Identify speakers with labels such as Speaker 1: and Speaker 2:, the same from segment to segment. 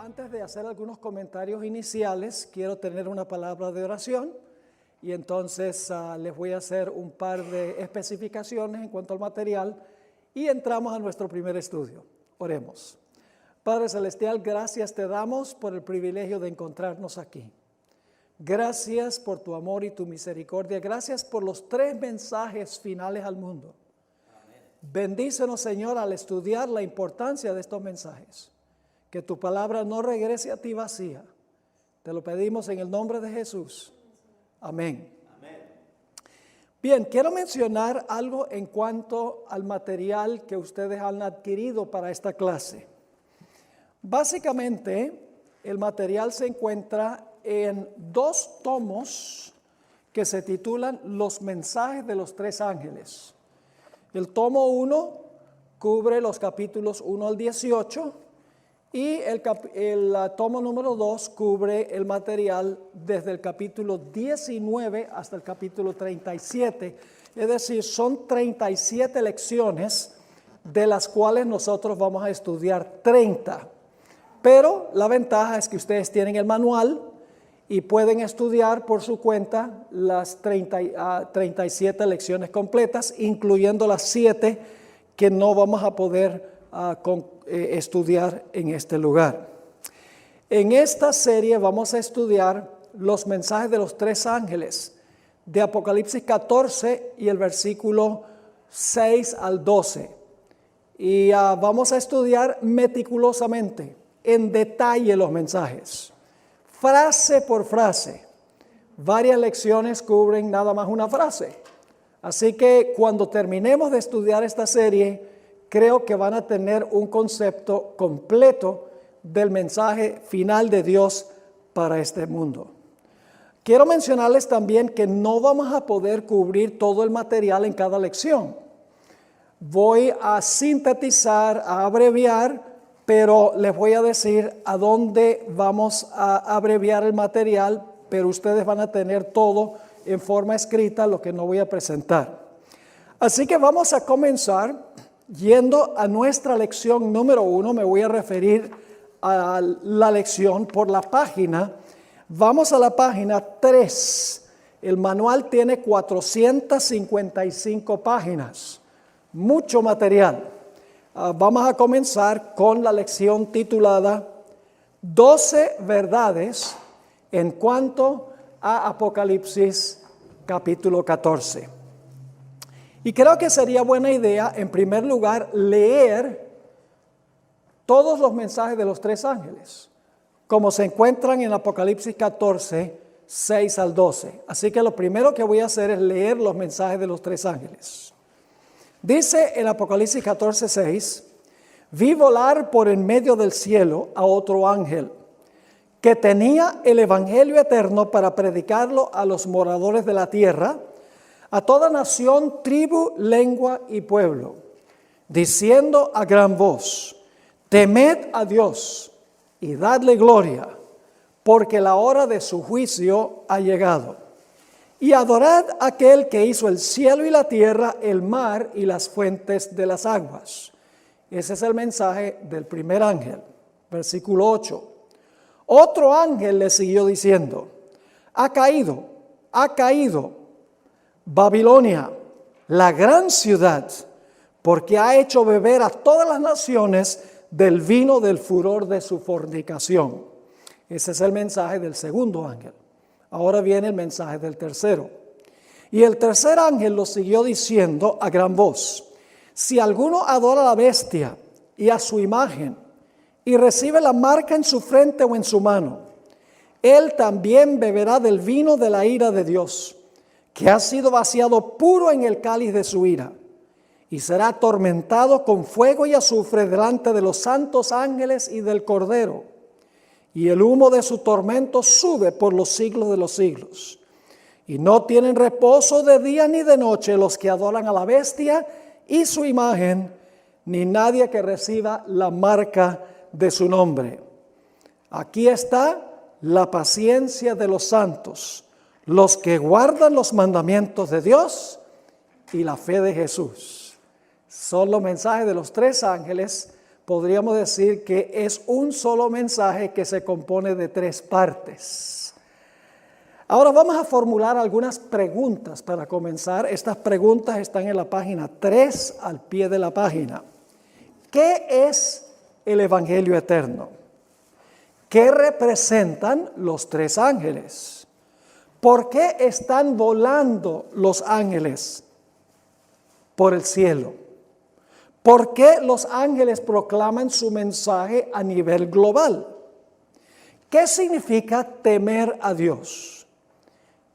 Speaker 1: Antes de hacer algunos comentarios iniciales, quiero tener una palabra de oración y entonces les voy a hacer un par de especificaciones en cuanto al material y entramos a nuestro primer estudio. Oremos. Padre Celestial, gracias te damos por el privilegio de encontrarnos aquí. Gracias por tu amor y tu misericordia. Gracias por los 3 mensajes finales al mundo. Amén. Bendícenos, Señor, al estudiar la importancia de estos mensajes. Que tu palabra no regrese a ti vacía. Te lo pedimos en el nombre de Jesús. Amén. Amén. Bien, quiero mencionar algo en cuanto al material que ustedes han adquirido para esta clase. Básicamente, el material se encuentra en 2 tomos que se titulan Los mensajes de los 3 ángeles. El tomo 1 cubre los capítulos 1 al 18 y el tomo número 2 cubre el material desde el capítulo 19 hasta el capítulo 37. Es decir, son 37 lecciones de las cuales nosotros vamos a estudiar 30. Pero la ventaja es que ustedes tienen el manual y pueden estudiar por su cuenta las 37 lecciones completas, incluyendo las 7 que no vamos a poder estudiar en este lugar. En esta serie vamos a estudiar los mensajes de los 3 ángeles de Apocalipsis 14 y el versículo 6 al 12. Y vamos a estudiar meticulosamente, en detalle los mensajes, frase por frase. Varias lecciones cubren nada más una frase. Así que cuando terminemos de estudiar esta serie, creo que van a tener un concepto completo del mensaje final de Dios para este mundo. Quiero mencionarles también que no vamos a poder cubrir todo el material en cada lección. Voy a sintetizar, a abreviar, pero les voy a decir a dónde vamos a abreviar el material, pero ustedes van a tener todo en forma escrita, lo que no voy a presentar. Así que vamos a comenzar yendo a nuestra lección número 1. Me voy a referir a la lección por la página. Vamos a la página 3. El manual tiene 455 páginas, mucho material. Vamos a comenzar con la lección titulada 12 verdades en cuanto a Apocalipsis capítulo 14. Y creo que sería buena idea, en primer lugar, leer todos los mensajes de los 3 ángeles, como se encuentran en Apocalipsis 14, 6 al 12. Así que lo primero que voy a hacer es leer los mensajes de los 3 ángeles. Dice en Apocalipsis 14, 6, vi volar por en medio del cielo a otro ángel, que tenía el evangelio eterno para predicarlo a los moradores de la tierra, a toda nación, tribu, lengua y pueblo, diciendo a gran voz, temed a Dios y dadle gloria, porque la hora de su juicio ha llegado. Y adorad a aquel que hizo el cielo y la tierra, el mar y las fuentes de las aguas. Ese es el mensaje del primer ángel. Versículo 8. Otro ángel le siguió diciendo, ha caído Babilonia, la gran ciudad, porque ha hecho beber a todas las naciones del vino del furor de su fornicación. Ese es el mensaje del segundo ángel. Ahora viene el mensaje del tercero. Y el tercer ángel lo siguió diciendo a gran voz, si alguno adora a la bestia y a su imagen y recibe la marca en su frente o en su mano, él también beberá del vino de la ira de Dios, que ha sido vaciado puro en el cáliz de su ira, y será atormentado con fuego y azufre delante de los santos ángeles y del Cordero. Y el humo de su tormento sube por los siglos de los siglos. Y no tienen reposo de día ni de noche los que adoran a la bestia y su imagen, ni nadie que reciba la marca de su nombre. Aquí está la paciencia de los santos, los que guardan los mandamientos de Dios y la fe de Jesús. Son los mensajes de los 3 ángeles podríamos decir que es un solo mensaje que se compone de 3 partes. Ahora vamos a formular algunas preguntas para comenzar. Estas preguntas están en la página 3, al pie de la página. ¿Qué es el Evangelio eterno? ¿Qué representan los 3 ángeles? ¿Por qué están volando los ángeles por el cielo? ¿Por qué los ángeles proclaman su mensaje a nivel global? ¿Qué significa temer a Dios?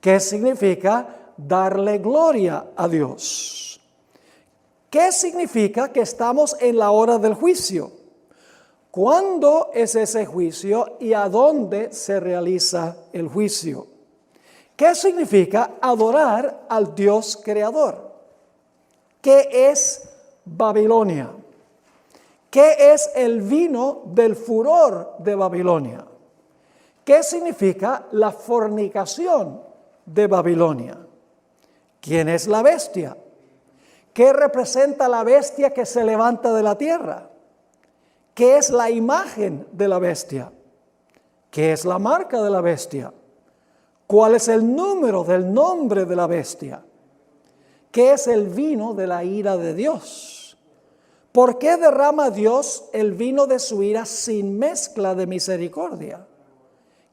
Speaker 1: ¿Qué significa darle gloria a Dios? ¿Qué significa que estamos en la hora del juicio? ¿Cuándo es ese juicio y a dónde se realiza el juicio? ¿Qué significa adorar al Dios creador? ¿Qué es Babilonia? ¿Qué es el vino del furor de Babilonia? ¿Qué significa la fornicación de Babilonia? ¿Quién es la bestia? ¿Qué representa la bestia que se levanta de la tierra? ¿Qué es la imagen de la bestia? ¿Qué es la marca de la bestia? ¿Cuál es el número del nombre de la bestia? ¿Qué es el vino de la ira de Dios? ¿Por qué derrama Dios el vino de su ira sin mezcla de misericordia?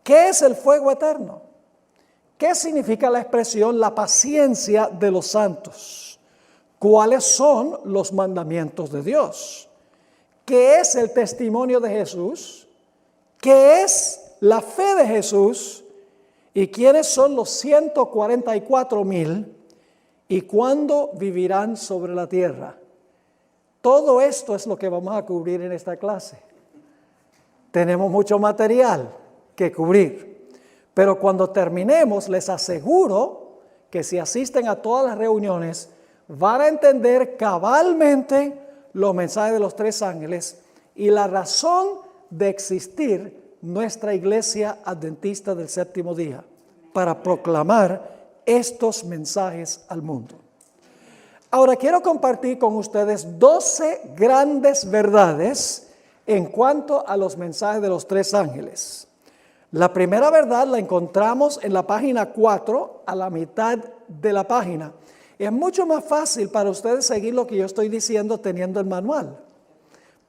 Speaker 1: ¿Qué es el fuego eterno? ¿Qué significa la expresión la paciencia de los santos? ¿Cuáles son los mandamientos de Dios? ¿Qué es el testimonio de Jesús? ¿Qué es la fe de Jesús? ¿Y quiénes son los 144,000? ¿Y cuándo vivirán sobre la tierra? Todo esto es lo que vamos a cubrir en esta clase. Tenemos mucho material que cubrir, pero cuando terminemos les aseguro que si asisten a todas las reuniones van a entender cabalmente los mensajes de los 3 ángeles y la razón de existir nuestra iglesia adventista del séptimo día, para proclamar estos mensajes al mundo. Ahora quiero compartir con ustedes 12 grandes verdades en cuanto a los mensajes de los 3 ángeles. La primera verdad la encontramos en la página 4, a la mitad de la página. Es mucho más fácil para ustedes seguir lo que yo estoy diciendo teniendo el manual,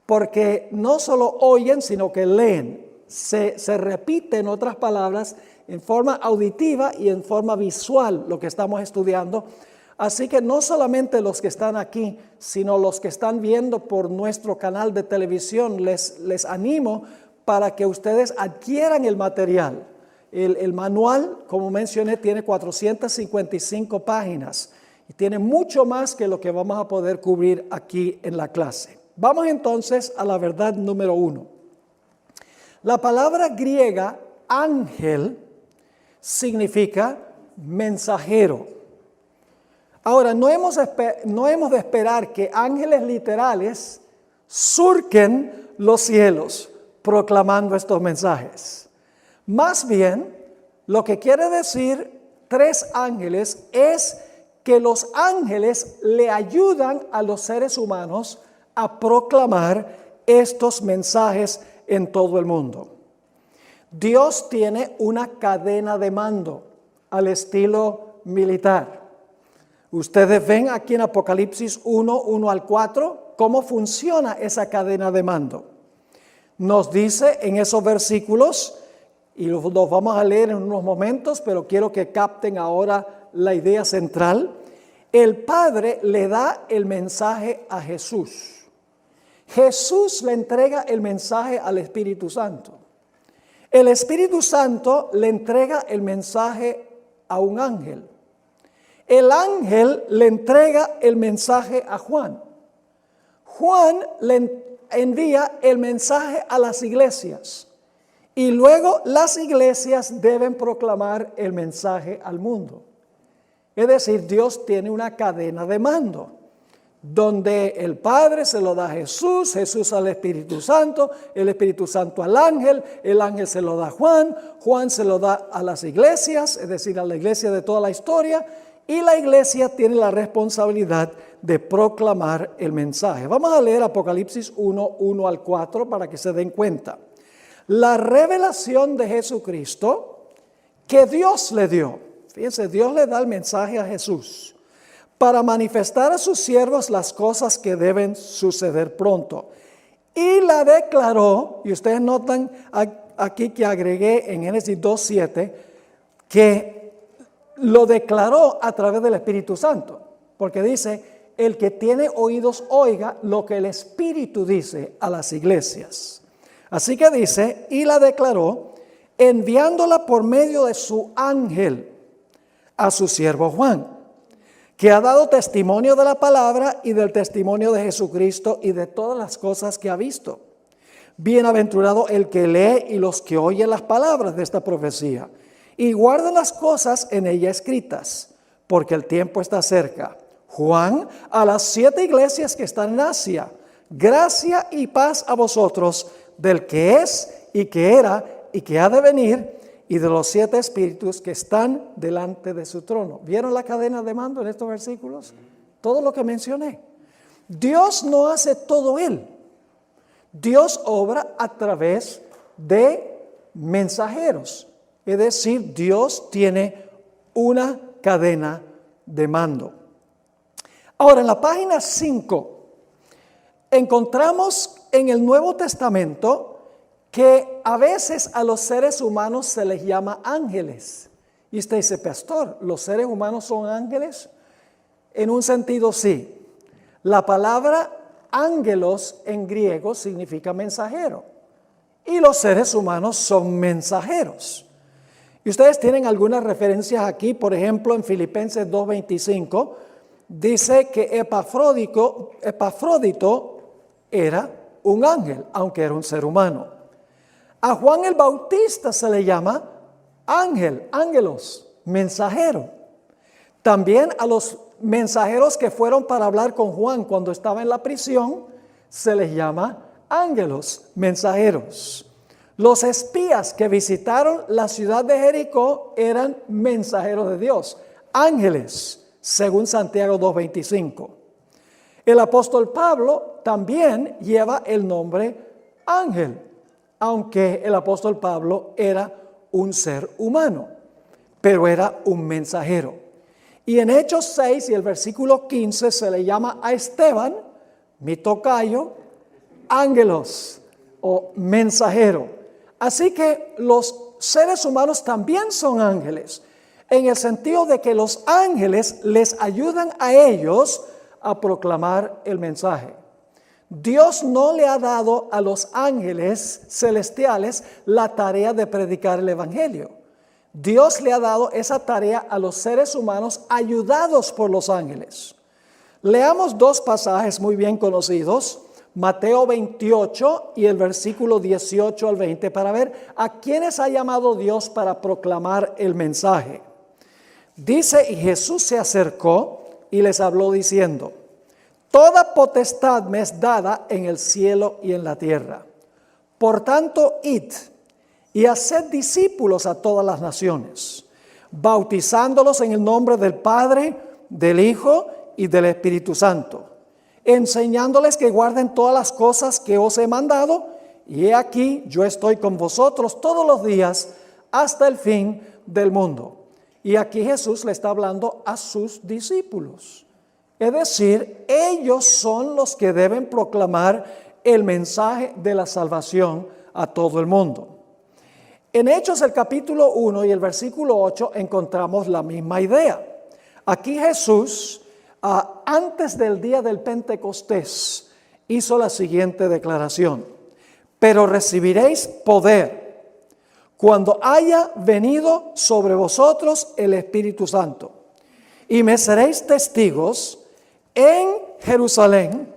Speaker 1: porque no solo oyen, sino que leen. Se repite, en otras palabras, en forma auditiva y en forma visual lo que estamos estudiando. Así que no solamente los que están aquí, sino los que están viendo por nuestro canal de televisión, les animo para que ustedes adquieran el material. El manual, como mencioné, tiene 455 páginas y tiene mucho más que lo que vamos a poder cubrir aquí en la clase. Vamos entonces a la verdad número 1. La palabra griega ángel significa mensajero. Ahora, no hemos de esperar que ángeles literales surquen los cielos proclamando estos mensajes. Más bien, lo que quiere decir 3 ángeles es que los ángeles le ayudan a los seres humanos a proclamar estos mensajes en todo el mundo. Dios tiene una cadena de mando al estilo militar. Ustedes ven aquí en Apocalipsis 1 al 4, cómo funciona esa cadena de mando. Nos dice en esos versículos, y los vamos a leer en unos momentos, pero quiero que capten ahora la idea central. El Padre le da el mensaje a Jesús. Jesús le entrega el mensaje al Espíritu Santo. El Espíritu Santo le entrega el mensaje a un ángel. El ángel le entrega el mensaje a Juan. Juan le envía el mensaje a las iglesias. Y luego las iglesias deben proclamar el mensaje al mundo. Es decir, Dios tiene una cadena de mando, donde el Padre se lo da a Jesús, Jesús al Espíritu Santo, el Espíritu Santo al ángel, el ángel se lo da a Juan, Juan se lo da a las iglesias, es decir, a la iglesia de toda la historia, y la iglesia tiene la responsabilidad de proclamar el mensaje. Vamos a leer Apocalipsis 1, 1 al 4 para que se den cuenta. La revelación de Jesucristo que Dios le dio. Fíjense, Dios le da el mensaje a Jesús para manifestar a sus siervos las cosas que deben suceder pronto. Y la declaró, y ustedes notan aquí que agregué en Génesis 2:7, que lo declaró a través del Espíritu Santo, porque dice, el que tiene oídos oiga lo que el Espíritu dice a las iglesias. Así que dice, y la declaró enviándola por medio de su ángel a su siervo Juan, que ha dado testimonio de la palabra y del testimonio de Jesucristo y de todas las cosas que ha visto. Bienaventurado el que lee y los que oyen las palabras de esta profecía y guardan las cosas en ella escritas, porque el tiempo está cerca. Juan, a las 7 iglesias que están en Asia, gracia y paz a vosotros del que es y que era y que ha de venir, y de los 7 espíritus que están delante de su trono. ¿Vieron la cadena de mando en estos versículos? Todo lo que mencioné. Dios no hace todo Él. Dios obra a través de mensajeros. Es decir, Dios tiene una cadena de mando. Ahora, en la página 5, encontramos en el Nuevo Testamento que a veces a los seres humanos se les llama ángeles. Y usted dice, pastor, ¿los seres humanos son ángeles? En un sentido sí. La palabra ángelos en griego significa mensajero. Y los seres humanos son mensajeros. Y ustedes tienen algunas referencias aquí, por ejemplo, en Filipenses 2:25, dice que Epafrodito era un ángel, aunque era un ser humano. A Juan el Bautista se le llama ángel, ángelos, mensajero. También a los mensajeros que fueron para hablar con Juan cuando estaba en la prisión, se les llama ángelos, mensajeros. Los espías que visitaron la ciudad de Jericó eran mensajeros de Dios, ángeles, según Santiago 2:25. El apóstol Pablo también lleva el nombre ángel, aunque el apóstol Pablo era un ser humano, pero era un mensajero. Y en Hechos 6 y el versículo 15 se le llama a Esteban, mi tocayo, ángelos o mensajero. Así que los seres humanos también son ángeles, en el sentido de que los ángeles les ayudan a ellos a proclamar el mensaje. Dios no le ha dado a los ángeles celestiales la tarea de predicar el evangelio. Dios le ha dado esa tarea a los seres humanos ayudados por los ángeles. Leamos 2 pasajes muy bien conocidos, Mateo 28 y el versículo 18 al 20, para ver a quiénes ha llamado Dios para proclamar el mensaje. Dice, y Jesús se acercó y les habló diciendo, toda potestad me es dada en el cielo y en la tierra. Por tanto, id y haced discípulos a todas las naciones, bautizándolos en el nombre del Padre, del Hijo y del Espíritu Santo, enseñándoles que guarden todas las cosas que os he mandado, y he aquí, yo estoy con vosotros todos los días hasta el fin del mundo. Y aquí Jesús le está hablando a sus discípulos. Es decir, ellos son los que deben proclamar el mensaje de la salvación a todo el mundo. En Hechos el capítulo 1 y el versículo 8 encontramos la misma idea. Aquí Jesús, antes del día del Pentecostés, hizo la siguiente declaración. Pero recibiréis poder cuando haya venido sobre vosotros el Espíritu Santo. Y me seréis testigos en Jerusalén,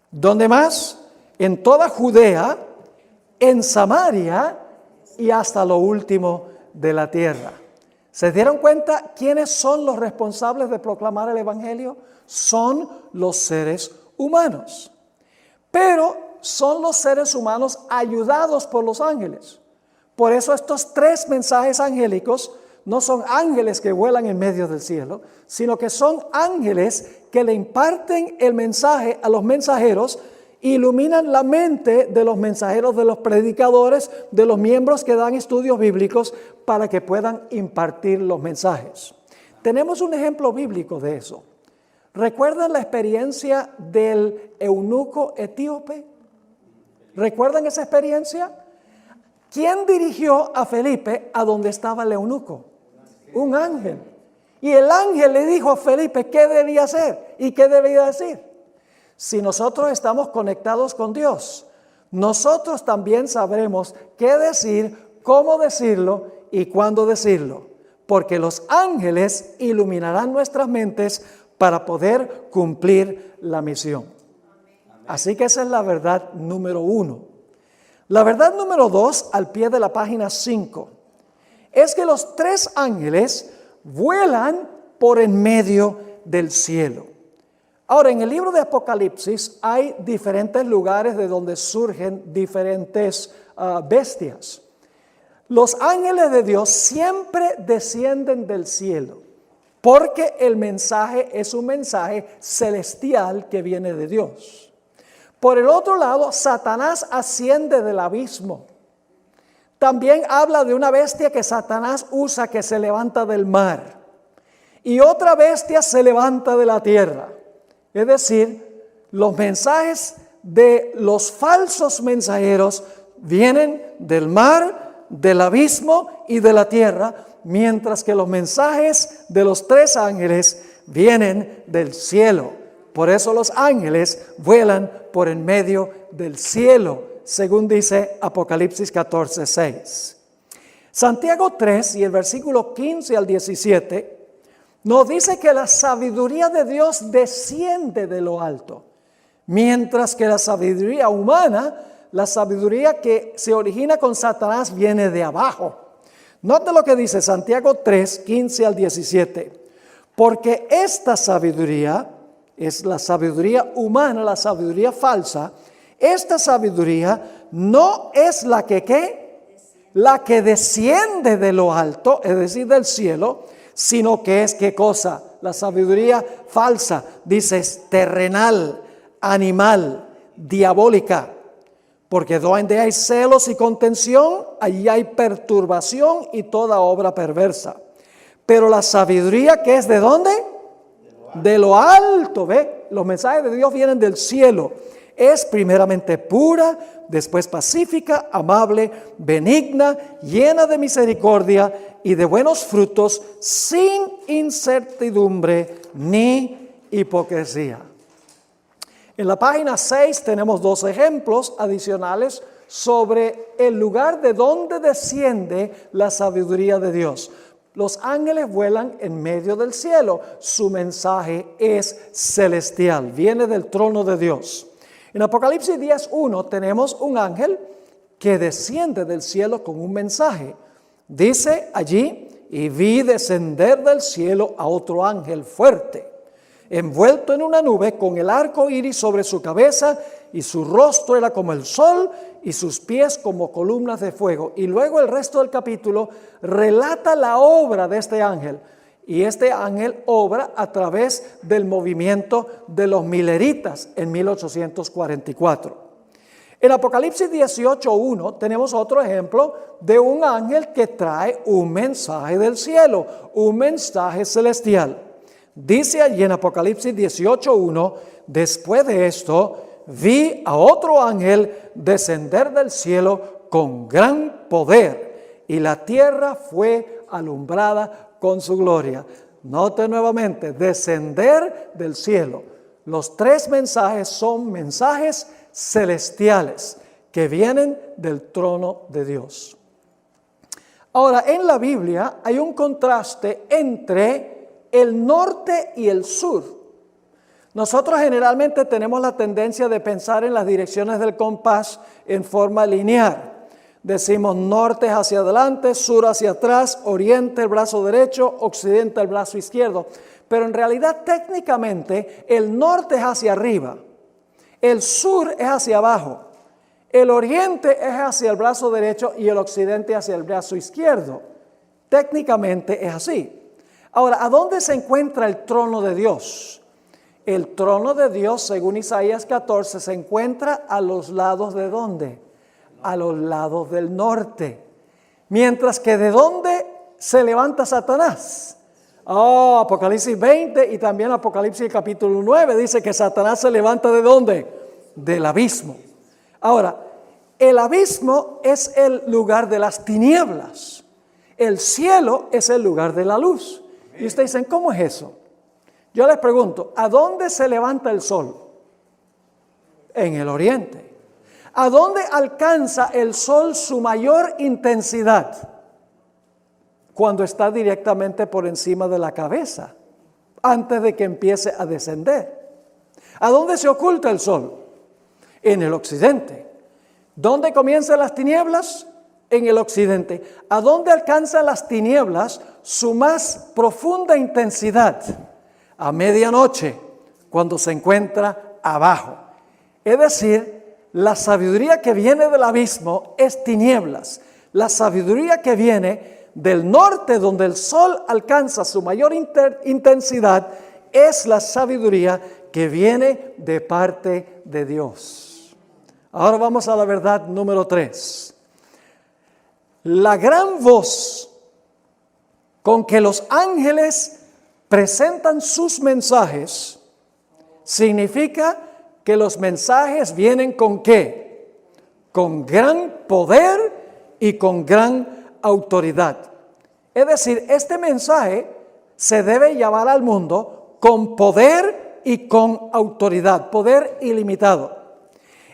Speaker 1: ¿dónde más? En toda Judea, en Samaria y hasta lo último de la tierra. ¿Se dieron cuenta quiénes son los responsables de proclamar el evangelio? Son los seres humanos. Pero son los seres humanos ayudados por los ángeles. Por eso estos 3 mensajes angélicos no son ángeles que vuelan en medio del cielo, sino que son ángeles que le imparten el mensaje a los mensajeros, iluminan la mente de los mensajeros, de los predicadores, de los miembros que dan estudios bíblicos para que puedan impartir los mensajes. Tenemos un ejemplo bíblico de eso. ¿Recuerdan la experiencia del eunuco etíope? ¿Recuerdan esa experiencia? ¿Quién dirigió a Felipe a donde estaba el eunuco? Un ángel. Y el ángel le dijo a Felipe qué debía hacer y qué debía decir. Si nosotros estamos conectados con Dios, nosotros también sabremos qué decir, cómo decirlo y cuándo decirlo, porque los ángeles iluminarán nuestras mentes para poder cumplir la misión. Así que esa es la verdad número 1. La verdad número 2, al pie de la página 5, es que los 3 ángeles vuelan por en medio del cielo. Ahora, en el libro de Apocalipsis hay diferentes lugares de donde surgen diferentes bestias. Los ángeles de Dios siempre descienden del cielo, porque el mensaje es un mensaje celestial que viene de Dios. Por el otro lado, Satanás asciende del abismo. También habla de una bestia que Satanás usa que se levanta del mar. Y otra bestia se levanta de la tierra. Es decir, los mensajes de los falsos mensajeros vienen del mar, del abismo y de la tierra, mientras que los mensajes de los 3 ángeles vienen del cielo. Por eso los ángeles vuelan por en medio del cielo, según dice Apocalipsis 14:6. Santiago 3 y el versículo 15 al 17 nos dice que la sabiduría de Dios desciende de lo alto, mientras que la sabiduría humana, la sabiduría que se origina con Satanás, viene de abajo. Note lo que dice Santiago 3, 15 al 17. Porque esta sabiduría es la sabiduría humana, la sabiduría falsa. Esta sabiduría no es la que ¿qué? La que desciende de lo alto, es decir, del cielo, sino que es ¿qué cosa? La sabiduría falsa, dice, es terrenal, animal, diabólica. Porque donde hay celos y contención, allí hay perturbación y toda obra perversa. Pero la sabiduría que es ¿de dónde? De lo alto, ¿ve? Los mensajes de Dios vienen del cielo. Es primeramente pura, después pacífica, amable, benigna, llena de misericordia y de buenos frutos, sin incertidumbre ni hipocresía. En la página 6 tenemos 2 ejemplos adicionales sobre el lugar de donde desciende la sabiduría de Dios. Los ángeles vuelan en medio del cielo. Su mensaje es celestial, viene del trono de Dios. En Apocalipsis 10:1 tenemos un ángel que desciende del cielo con un mensaje. Dice allí, y vi descender del cielo a otro ángel fuerte, envuelto en una nube con el arco iris sobre su cabeza, y su rostro era como el sol y sus pies como columnas de fuego. Y luego el resto del capítulo relata la obra de este ángel. Y este ángel obra a través del movimiento de los mileritas en 1844. En Apocalipsis 18:1 tenemos otro ejemplo de un ángel que trae un mensaje del cielo, un mensaje celestial. Dice allí en Apocalipsis 18:1, después de esto, vi a otro ángel descender del cielo con gran poder, y la tierra fue alumbrada con su gloria. Note nuevamente, descender del cielo. Los 3 mensajes son mensajes celestiales que vienen del trono de Dios. Ahora, en la Biblia hay un contraste entre el norte y el sur. Nosotros generalmente tenemos la tendencia de pensar en las direcciones del compás en forma lineal. Decimos norte hacia adelante, sur hacia atrás, oriente el brazo derecho, occidente el brazo izquierdo. Pero en realidad técnicamente el norte es hacia arriba, el sur es hacia abajo, el oriente es hacia el brazo derecho y el occidente hacia el brazo izquierdo. técnicamente es así. Ahora, ¿a dónde se encuentra el trono de Dios? El trono de Dios, según Isaías 14, se encuentra a los lados ¿de dónde? A los lados del norte. Mientras que ¿de dónde se levanta Satanás? Apocalipsis 20 y también Apocalipsis capítulo 9 dice que Satanás se levanta ¿de dónde? Del abismo. Ahora, el abismo es el lugar de las tinieblas. El cielo es el lugar de la luz. Y ustedes dicen, ¿cómo es eso? Yo les pregunto, ¿a dónde se levanta el sol? En el oriente. ¿A dónde alcanza el sol su mayor intensidad? Cuando está directamente por encima de la cabeza, antes de que empiece a descender. ¿A dónde se oculta el sol? En el occidente. ¿Dónde comienzan las tinieblas? En el occidente. ¿A dónde alcanzan las tinieblas su más profunda intensidad? A medianoche, cuando se encuentra abajo. Es decir, la sabiduría que viene del abismo es tinieblas. La sabiduría que viene del norte, donde el sol alcanza su mayor intensidad, es la sabiduría que viene de parte de Dios. Ahora vamos a la verdad número 3. La gran voz con que los ángeles presentan sus mensajes significa que los mensajes vienen ¿con qué? Con gran poder y con gran autoridad. Es decir, este mensaje se debe llevar al mundo con poder y con autoridad, poder ilimitado.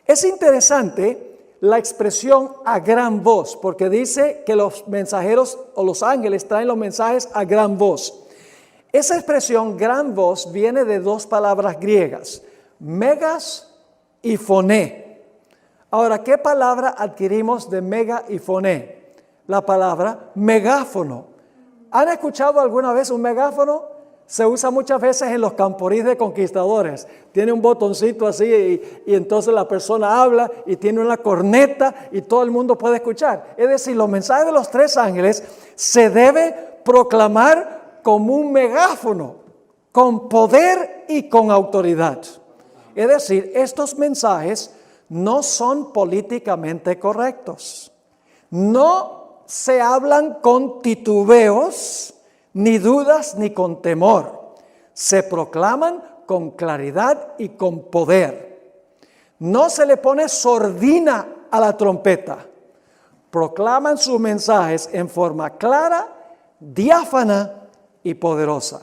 Speaker 1: Es interesante la expresión a gran voz, porque dice que los mensajeros o los ángeles traen los mensajes a gran voz. Esa expresión gran voz viene de dos palabras griegas, megas y foné. Ahora, ¿qué palabra adquirimos de mega y foné? La palabra megáfono. ¿Han escuchado alguna vez un megáfono? Se usa muchas veces en los camporís de conquistadores. Tiene un botoncito así y entonces la persona habla y tiene una corneta y todo el mundo puede escuchar. Es decir, los mensajes de los tres ángeles se debe proclamar como un megáfono, con poder y con autoridad. Es decir, estos mensajes no son políticamente correctos. No se hablan con titubeos, ni dudas, ni con temor. Se proclaman con claridad y con poder. No se le pone sordina a la trompeta. Proclaman sus mensajes en forma clara, diáfana y poderosa.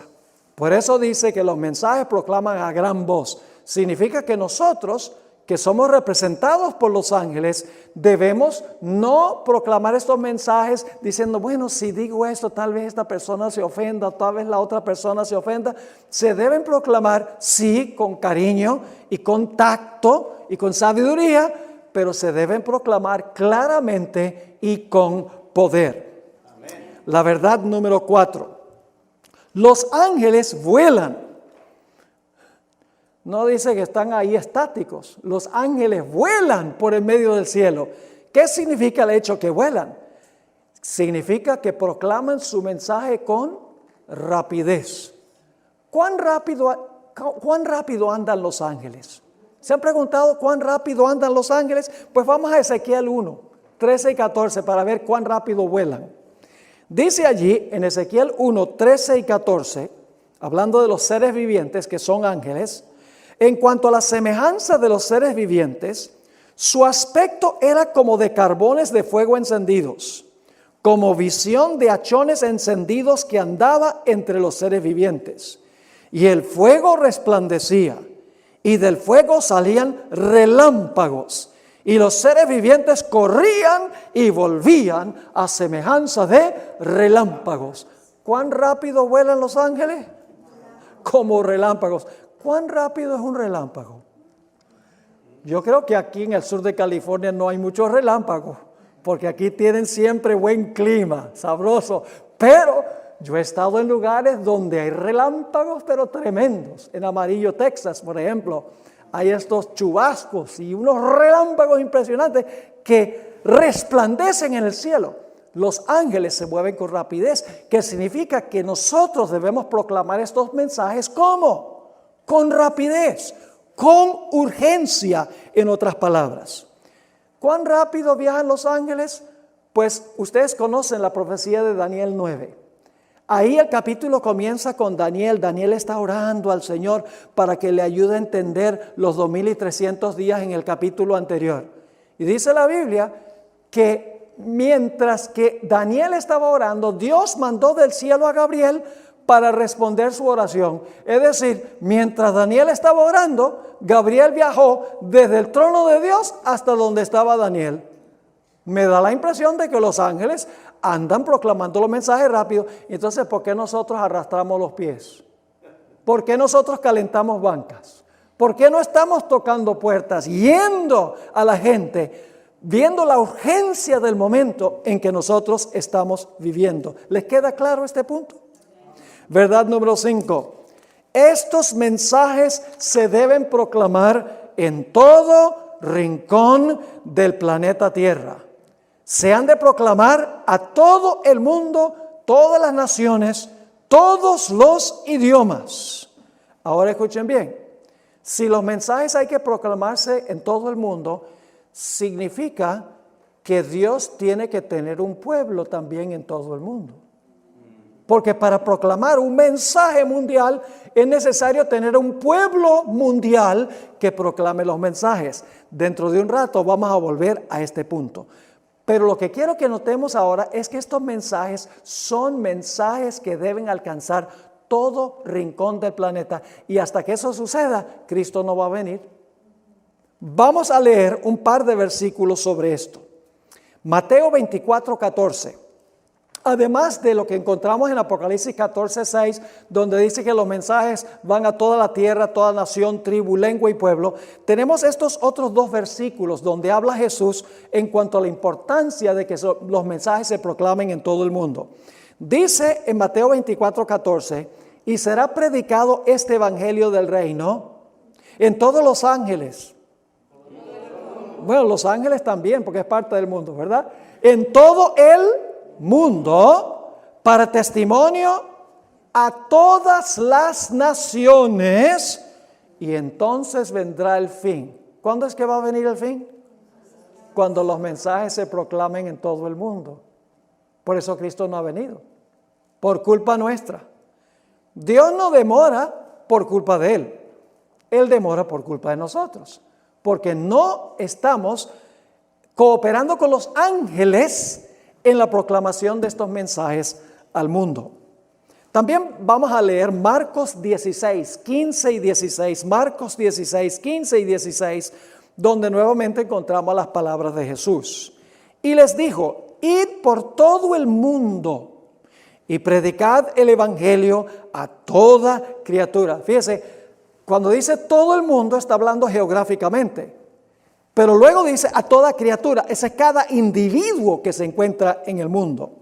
Speaker 1: Por eso dice que los mensajes proclaman a gran voz. Significa que nosotros, que somos representados por los ángeles, debemos no proclamar estos mensajes diciendo, bueno, si digo esto, tal vez esta persona se ofenda, tal vez la otra persona se ofenda. Se deben proclamar, sí, con cariño y con tacto y con sabiduría, pero se deben proclamar claramente y con poder. Amén. La verdad número 4. Los ángeles vuelan. No dice que están ahí estáticos. Los ángeles vuelan por el medio del cielo. ¿Qué significa el hecho que vuelan? Significa que proclaman su mensaje con rapidez. ¿Cuán rápido andan los ángeles? ¿Se han preguntado cuán rápido andan los ángeles? Pues vamos a Ezequiel 1, 13 y 14 para ver cuán rápido vuelan. Dice allí en Ezequiel 1, 13 y 14, hablando de los seres vivientes que son ángeles, en cuanto a la semejanza de los seres vivientes, su aspecto era como de carbones de fuego encendidos, como visión de hachones encendidos que andaba entre los seres vivientes. Y el fuego resplandecía, y del fuego salían relámpagos, y los seres vivientes corrían y volvían a semejanza de relámpagos. ¿Cuán rápido vuelan los ángeles? Como relámpagos. ¿Cuán rápido es un relámpago? Yo creo que aquí en el sur de California no hay muchos relámpagos, porque aquí tienen siempre buen clima, sabroso. Pero yo he estado en lugares donde hay relámpagos, pero tremendos. En Amarillo, Texas, por ejemplo, hay estos chubascos y unos relámpagos impresionantes que resplandecen en el cielo. Los ángeles se mueven con rapidez, que significa que nosotros debemos proclamar estos mensajes ¿cómo? Con rapidez, con urgencia, en otras palabras. ¿Cuán rápido viajan los ángeles? Pues ustedes conocen la profecía de Daniel 9. Ahí el capítulo comienza con Daniel. Daniel está orando al Señor para que le ayude a entender los 2300 días en el capítulo anterior. Y dice la Biblia que mientras que Daniel estaba orando, Dios mandó del cielo a Gabriel para responder su oración. Es decir, mientras Daniel estaba orando, Gabriel viajó desde el trono de Dios hasta donde estaba Daniel. Me da la impresión de que los ángeles andan proclamando los mensajes rápido. Entonces, ¿por qué nosotros arrastramos los pies? ¿Por qué nosotros calentamos bancas? ¿Por qué no estamos tocando puertas, yendo a la gente, viendo la urgencia del momento en que nosotros estamos viviendo? ¿Les queda claro este punto? Verdad número 5. Estos mensajes se deben proclamar en todo rincón del planeta Tierra. Se han de proclamar a todo el mundo, todas las naciones, todos los idiomas. Ahora escuchen bien, si los mensajes hay que proclamarse en todo el mundo, significa que Dios tiene que tener un pueblo también en todo el mundo. Porque para proclamar un mensaje mundial es necesario tener un pueblo mundial que proclame los mensajes. Dentro de un rato vamos a volver a este punto. Pero lo que quiero que notemos ahora es que estos mensajes son mensajes que deben alcanzar todo rincón del planeta. Y hasta que eso suceda, Cristo no va a venir. Vamos a leer un par de versículos sobre esto. Mateo 24:14. Además de lo que encontramos en Apocalipsis 14:6, donde dice que los mensajes van a toda la tierra, toda nación, tribu, lengua y pueblo, tenemos estos otros dos versículos donde habla Jesús en cuanto a la importancia de que los mensajes se proclamen en todo el mundo. Dice en Mateo 24:14, y será predicado este evangelio del reino en todos los ángeles. Bueno, los ángeles también, porque es parte del mundo, ¿verdad? En todo el mundo para testimonio a todas las naciones, y entonces vendrá el fin. ¿Cuándo es que va a venir el fin? Cuando los mensajes se proclamen en todo el mundo. Por eso Cristo no ha venido, por culpa nuestra. Dios no demora por culpa de Él, Él demora por culpa de nosotros, porque no estamos cooperando con los ángeles en la proclamación de estos mensajes al mundo. También vamos a leer Marcos 16, 15 y 16. Marcos 16, 15 y 16, donde nuevamente encontramos las palabras de Jesús. Y les dijo, id por todo el mundo y predicad el evangelio a toda criatura. Fíjese, cuando dice todo el mundo está hablando geográficamente. Pero luego dice a toda criatura, ese es cada individuo que se encuentra en el mundo.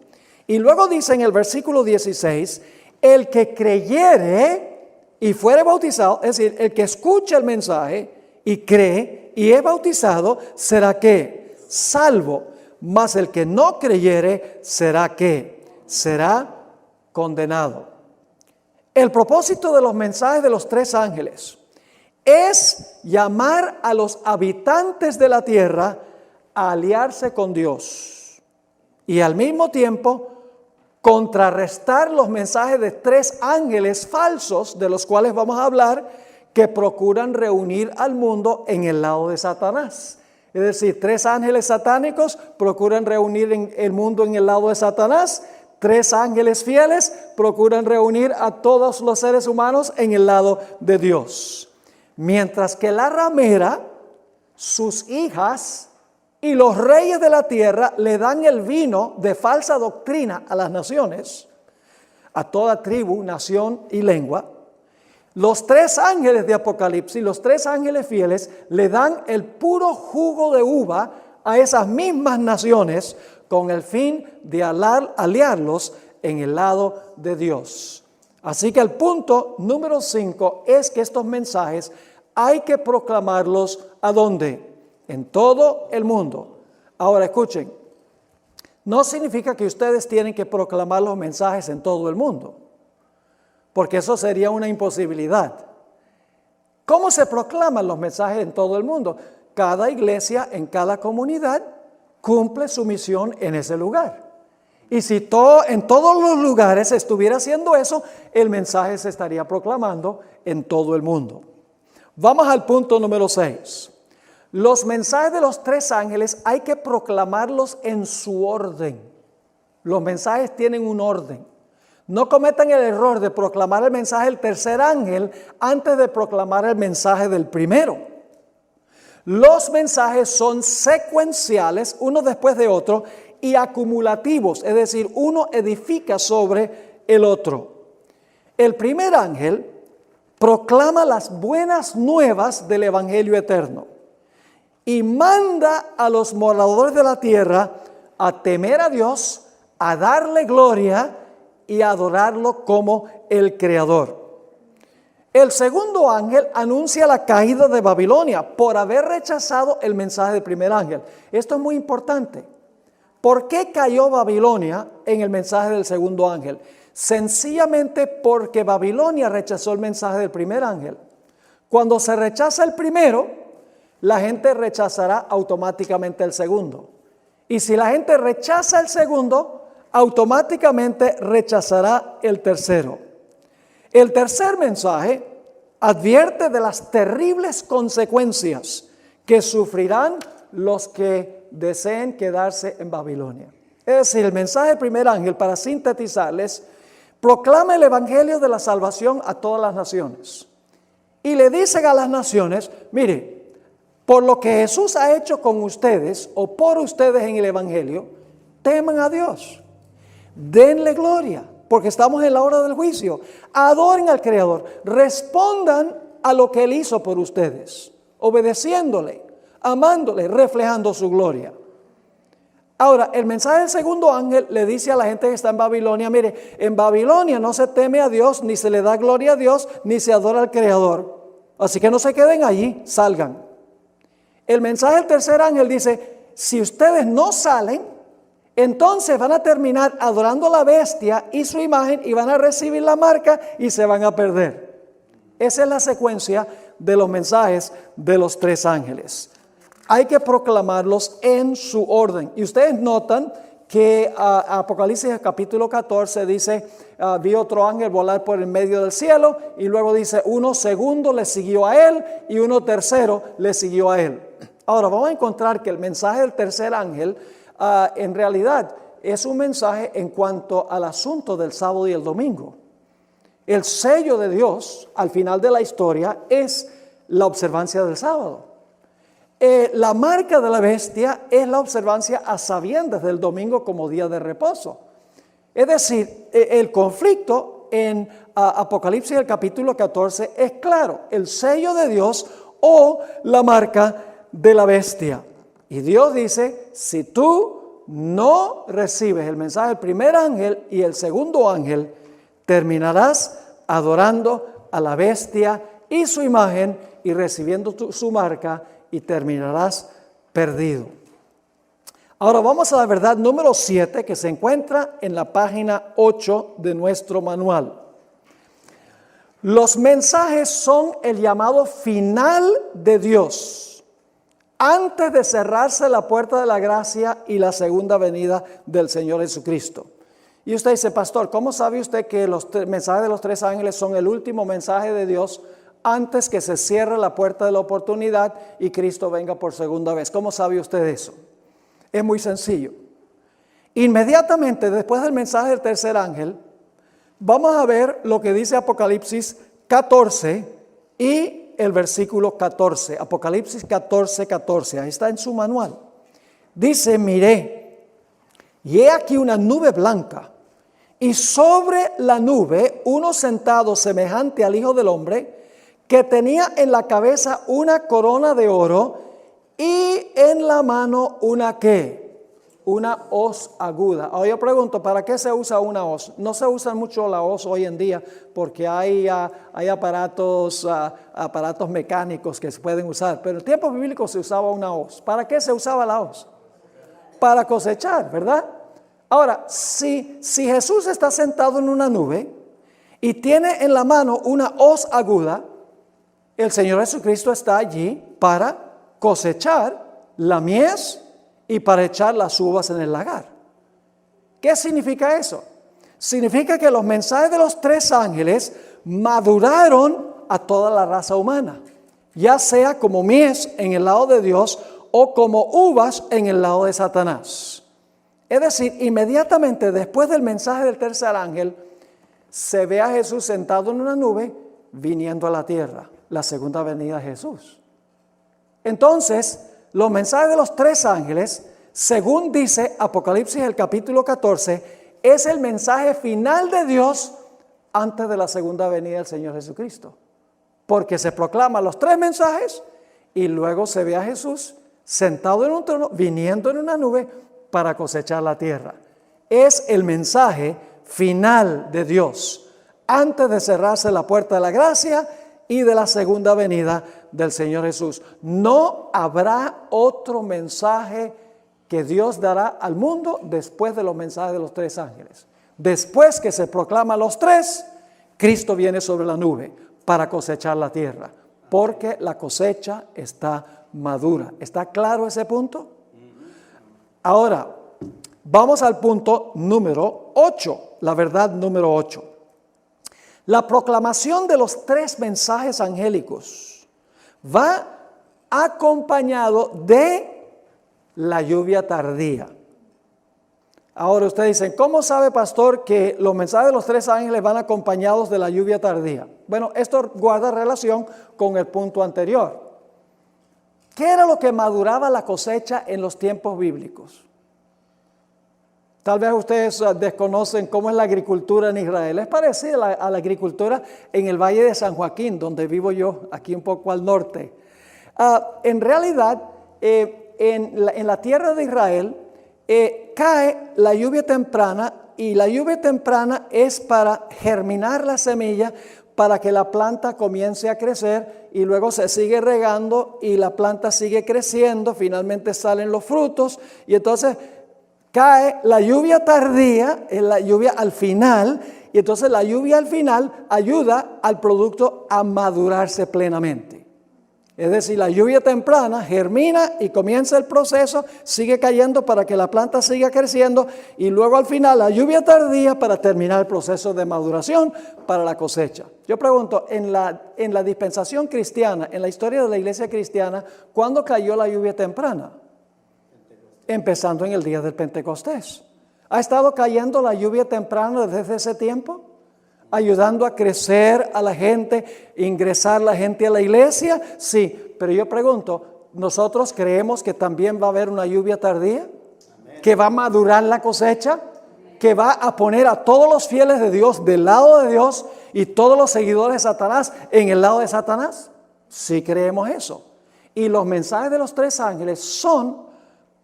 Speaker 1: Y luego dice en el versículo 16, el que creyere y fuere bautizado, es decir, el que escucha el mensaje y cree y es bautizado, será ¿qué? Salvo. Mas el que no creyere, será ¿qué? Será condenado. El propósito de los mensajes de los tres ángeles es llamar a los habitantes de la tierra a aliarse con Dios y al mismo tiempo contrarrestar los mensajes de tres ángeles falsos de los cuales vamos a hablar, que procuran reunir al mundo en el lado de Satanás. Es decir, tres ángeles satánicos procuran reunir el mundo en el lado de Satanás. Tres ángeles fieles procuran reunir a todos los seres humanos en el lado de Dios. Mientras que la ramera, sus hijas y los reyes de la tierra le dan el vino de falsa doctrina a las naciones, a toda tribu, nación y lengua. Los tres ángeles de Apocalipsis, los tres ángeles fieles, le dan el puro jugo de uva a esas mismas naciones con el fin de aliarlos en el lado de Dios. Así que el punto número 5 es que estos mensajes hay que proclamarlos ¿a dónde? En todo el mundo. Ahora escuchen, no significa que ustedes tienen que proclamar los mensajes en todo el mundo, porque eso sería una imposibilidad. ¿Cómo se proclaman los mensajes en todo el mundo? Cada iglesia en cada comunidad cumple su misión en ese lugar. Y si en todos los lugares se estuviera haciendo eso, el mensaje se estaría proclamando en todo el mundo. Vamos al punto número 6. Los mensajes de los 3 ángeles hay que proclamarlos en su orden. Los mensajes tienen un orden. No cometan el error de proclamar el mensaje del tercer ángel antes de proclamar el mensaje del primero. Los mensajes son secuenciales, uno después de otro, y acumulativos, es decir, uno edifica sobre el otro. El primer ángel proclama las buenas nuevas del Evangelio eterno y manda a los moradores de la tierra a temer a Dios, a darle gloria y a adorarlo como el Creador. El segundo ángel anuncia la caída de Babilonia por haber rechazado el mensaje del primer ángel. Esto es muy importante. ¿Por qué cayó Babilonia en el mensaje del segundo ángel? Sencillamente porque Babilonia rechazó el mensaje del primer ángel. Cuando se rechaza el primero, la gente rechazará automáticamente el segundo. Y si la gente rechaza el segundo, automáticamente rechazará el tercero. El tercer mensaje advierte de las terribles consecuencias que sufrirán los que deseen quedarse en Babilonia. Es decir, el mensaje del primer ángel, para sintetizarles, proclama el evangelio de la salvación a todas las naciones. Y le dicen a las naciones, mire, por lo que Jesús ha hecho con ustedes o por ustedes en el evangelio, teman a Dios. Denle gloria, porque estamos en la hora del juicio. Adoren al Creador, respondan a lo que Él hizo por ustedes, obedeciéndole, amándole, reflejando su gloria. Ahora, el mensaje del segundo ángel le dice a la gente que está en Babilonia, mire, en Babilonia no se teme a Dios, ni se le da gloria a Dios, ni se adora al Creador. Así que no se queden allí, salgan. El mensaje del tercer ángel dice, si ustedes no salen, entonces van a terminar adorando a la bestia y su imagen y van a recibir la marca y se van a perder. Esa es la secuencia de los mensajes de los 3 ángeles. Hay que proclamarlos en su orden. Y ustedes notan que Apocalipsis capítulo 14 dice, vi otro ángel volar por el medio del cielo, y luego dice, uno segundo le siguió a él y uno tercero le siguió a él. Ahora vamos a encontrar que el mensaje del tercer ángel en realidad es un mensaje en cuanto al asunto del sábado y el domingo. El sello de Dios al final de la historia es la observancia del sábado. La marca de la bestia es la observancia a sabiendas del domingo como día de reposo. Es decir, el conflicto en Apocalipsis el capítulo 14 es claro, el sello de Dios o la marca de la bestia. Y Dios dice, si tú no recibes el mensaje del primer ángel y el segundo ángel, terminarás adorando a la bestia y su imagen y recibiendo su marca y terminarás perdido. Ahora vamos a la verdad número 7 que se encuentra en la página 8 de nuestro manual. Los mensajes son el llamado final de Dios antes de cerrarse la puerta de la gracia y la segunda venida del Señor Jesucristo. Y usted dice, pastor, ¿cómo sabe usted que los mensajes de los 3 ángeles son el último mensaje de Dios antes que se cierre la puerta de la oportunidad y Cristo venga por segunda vez? ¿Cómo sabe usted eso? Es muy sencillo. Inmediatamente después del mensaje del tercer ángel, vamos a ver lo que dice Apocalipsis 14 y el versículo 14. Apocalipsis 14, 14. Ahí está en su manual. Dice, miré, y he aquí una nube blanca, y sobre la nube uno sentado semejante al Hijo del Hombre, que tenía en la cabeza una corona de oro y en la mano una ¿qué? Una hoz aguda. Ahora yo pregunto, ¿para qué se usa una hoz? No se usa mucho la hoz hoy en día porque hay aparatos mecánicos que se pueden usar, pero en el tiempo bíblico se usaba una hoz. ¿Para qué se usaba la hoz? Para cosechar, ¿verdad? Ahora, si Jesús está sentado en una nube y tiene en la mano una hoz aguda, el Señor Jesucristo está allí para cosechar la mies y para echar las uvas en el lagar. ¿Qué significa eso? Significa que los mensajes de los tres ángeles maduraron a toda la raza humana, ya sea como mies en el lado de Dios o como uvas en el lado de Satanás. Es decir, inmediatamente después del mensaje del tercer ángel, se ve a Jesús sentado en una nube viniendo a la tierra, la segunda venida de Jesús. Entonces, los mensajes de los tres ángeles, según dice Apocalipsis el capítulo 14, es el mensaje final de Dios antes de la segunda venida del Señor Jesucristo. Porque se proclaman los tres mensajes y luego se ve a Jesús sentado en un trono, viniendo en una nube para cosechar la tierra. Es el mensaje final de Dios antes de cerrarse la puerta de la gracia y de la segunda venida del Señor Jesús. No habrá otro mensaje que Dios dará al mundo después de los mensajes de los tres ángeles. Después que se proclaman los tres, Cristo viene sobre la nube para cosechar la tierra, porque la cosecha está madura. ¿Está claro ese punto? Ahora, vamos al punto número 8, la verdad número 8. La proclamación de los tres mensajes angélicos va acompañado de la lluvia tardía. Ahora ustedes dicen, ¿cómo sabe, pastor, que los mensajes de los tres ángeles van acompañados de la lluvia tardía? Bueno, esto guarda relación con el punto anterior. ¿Qué era lo que maduraba la cosecha en los tiempos bíblicos? Tal vez ustedes desconocen cómo es la agricultura en Israel. Es parecida a la agricultura en el Valle de San Joaquín, donde vivo yo, aquí un poco al norte. En realidad, en la tierra de Israel, cae la lluvia temprana, y la lluvia temprana es para germinar la semilla, para que la planta comience a crecer, y luego se sigue regando y la planta sigue creciendo, finalmente salen los frutos, y entonces cae la lluvia tardía, la lluvia al final, y entonces la lluvia al final ayuda al producto a madurarse plenamente. Es decir, la lluvia temprana germina y comienza el proceso, sigue cayendo para que la planta siga creciendo, y luego al final la lluvia tardía para terminar el proceso de maduración para la cosecha. Yo pregunto, en la dispensación cristiana, en la historia de la iglesia cristiana, ¿cuándo cayó la lluvia temprana? Empezando en el día del Pentecostés. ¿Ha estado cayendo la lluvia temprana desde ese tiempo? Ayudando a crecer a la gente, ingresar la gente a la iglesia. Sí, pero yo pregunto, ¿nosotros creemos que también va a haber una lluvia tardía? ¿Que va a madurar la cosecha? ¿Que va a poner a todos los fieles de Dios del lado de Dios y todos los seguidores de Satanás en el lado de Satanás? Sí creemos eso. Y los mensajes de los tres ángeles son